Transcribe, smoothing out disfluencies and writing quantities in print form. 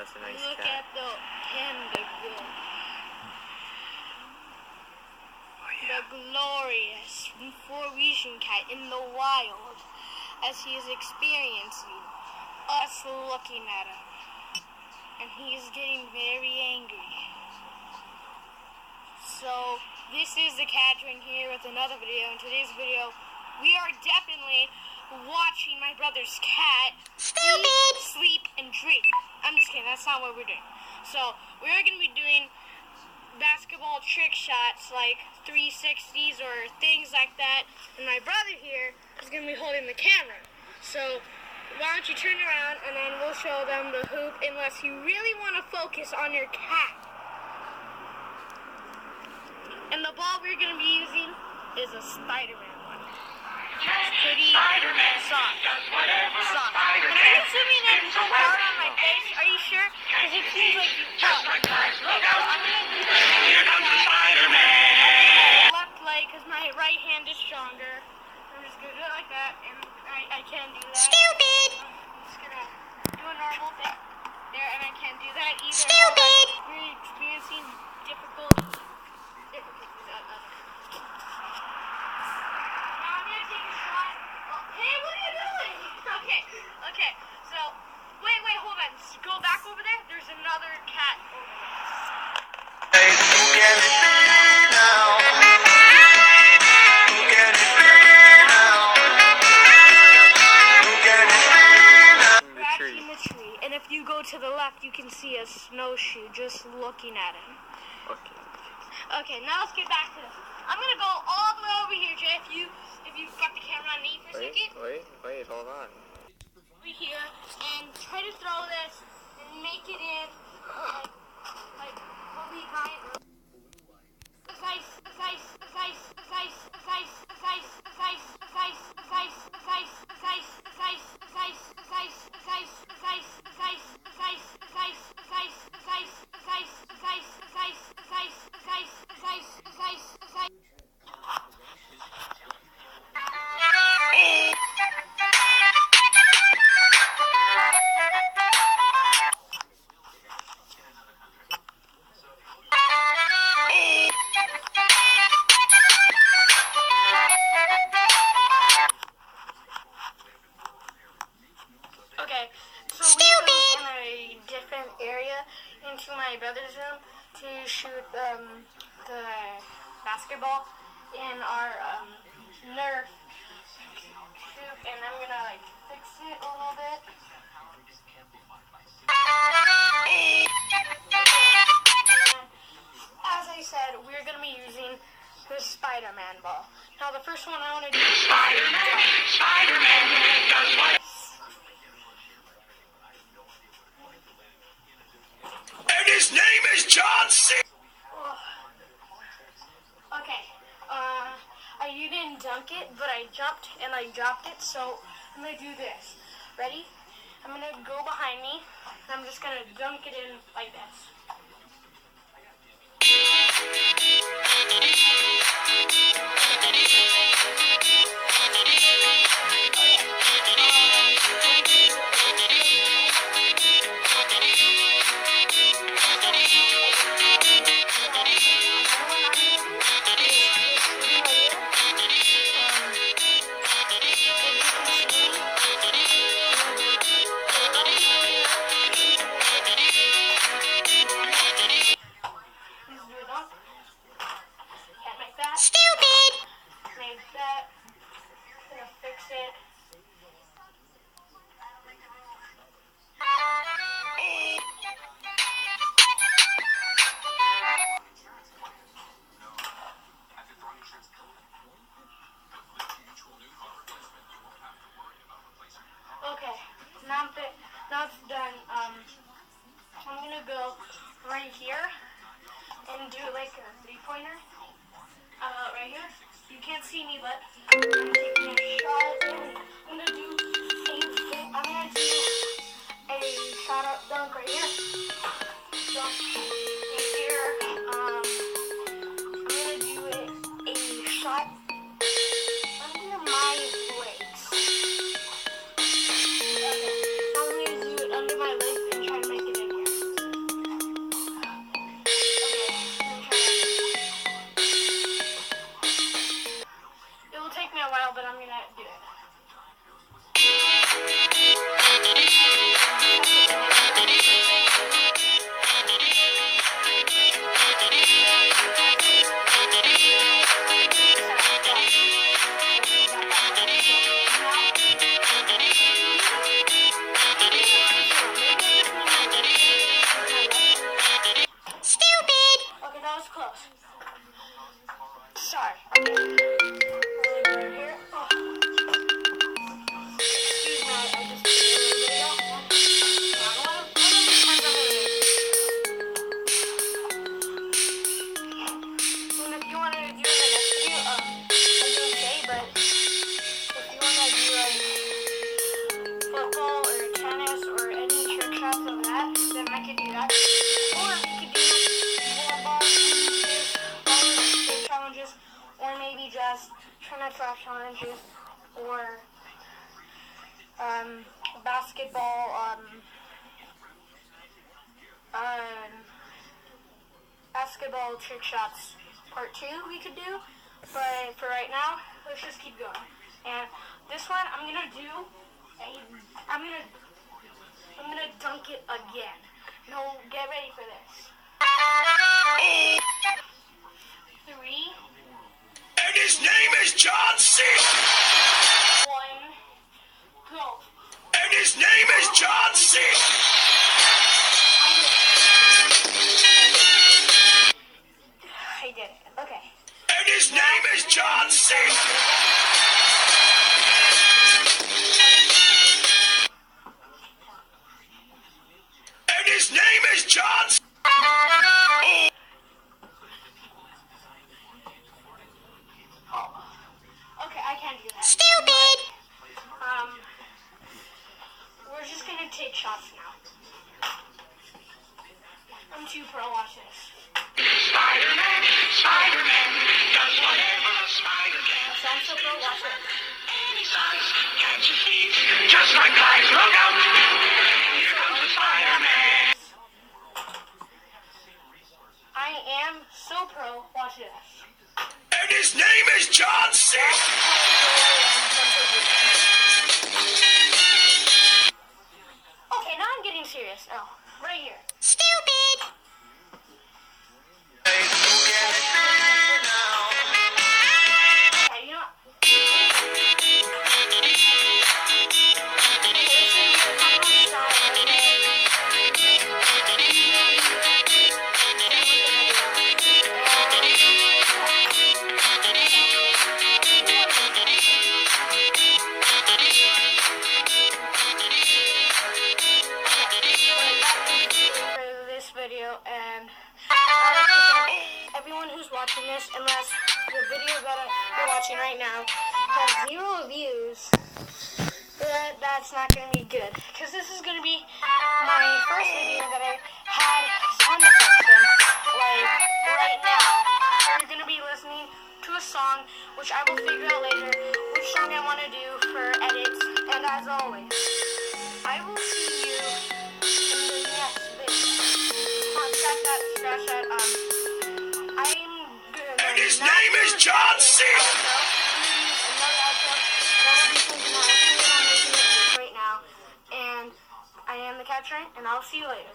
That's a nice Look cat. at the panda go. Oh, yeah. The glorious Frisian cat in the wild as he is experiencing us looking at him. And he is getting very angry. So, this is the cat drawing here with another video. In today's video, we are definitely watching my brother's cat eat, sleep, and drink. I'm just kidding, that's not what we're doing. So, we're going to be doing basketball trick shots, like 360s or things like that. And my brother here is going to be holding the camera. So, why don't you turn around and then we'll show them the hoop unless you really want to focus on your cat. And the ball we're going to be using is a Spider-Man one. It's pretty soft. Soft. And are you zooming in hard on my face? Are you sure? Because it seems like you fell. I'm going to do this. Here comes the Spider-Man! Left leg because my right hand is stronger. I'm just going to do it like that. And I can do that. Stupid! I'm just going to do a normal thing there. And I can't do that either. Stupid! We're experiencing difficulties. Okay, so, wait, hold on. Go back over there. There's another cat over there. Hey, who can it be now? Who can it be now? Who can it be now? Rat's in the tree, and if you go to the left, you can see a snowshoe just looking at him. Okay. Okay, now let's get back to this. I'm gonna go all the way over here, Jay. If you got the camera on me for a second. Wait, hold on. Over here, and try to throw this and make it in like go behind. Okay, so we moved in a different area into my brother's room to shoot the basketball in our Nerf hoop, and I'm gonna like fix it a little bit. As I said, we're gonna be using the Spider-Man ball. Now the first one I want to do is Spider-Man does what? And his name is John C. Okay, I didn't dunk it, but I jumped and I dropped it, so I'm going to do this. Ready? I'm going to go behind me, and I'm just going to dunk it in like this. Stupid! Made that. Gonna fix it. Okay, now it's done. I'm gonna go right here and do like a three-pointer. Right here. You can't see me, but I'm taking a shot. I'm gonna do a shot up dunk right here. Dunk right here. I'm gonna do a shot under my legs. Okay. I'm gonna do it under my legs and try to make it in here. challenges or basketball basketball trick shots part 2 we could do, but for right now, let's just keep going. And this one, I'm gonna dunk it again. No, get ready for this. 3. And his name is John C. 1. Go. And his name is John C. I did it. Okay. And his name is John C. And his name is John C. Okay, I can't do that. Stupid. We're just gonna take shots now. I'm too pro. Watch this. Spider-Man, Spider-Man, does whatever a spider can. So I'm so pro. Watch this. Any size, catches thieves, just like guys. Look out! Here comes the Spider-Man. I am so pro. Watch this. And his name is John C. Okay, now I'm getting serious. Oh, right here. Stupid. Okay, you know. Video, and I'd like to thank everyone who's watching this, unless the video that you're watching right now has 0 views. That's not going to be good, because this is going to be my first video that I had sound effects in, like right now. You're going to be listening to a song, which I will figure out later which song I want to do for edits, and as always, I will see you in the next video. Scratch that, I'm gonna... And his name is John C. Another outro. That will be something else. I'm making it right now. And I am the Cat Train, and I'll see you later.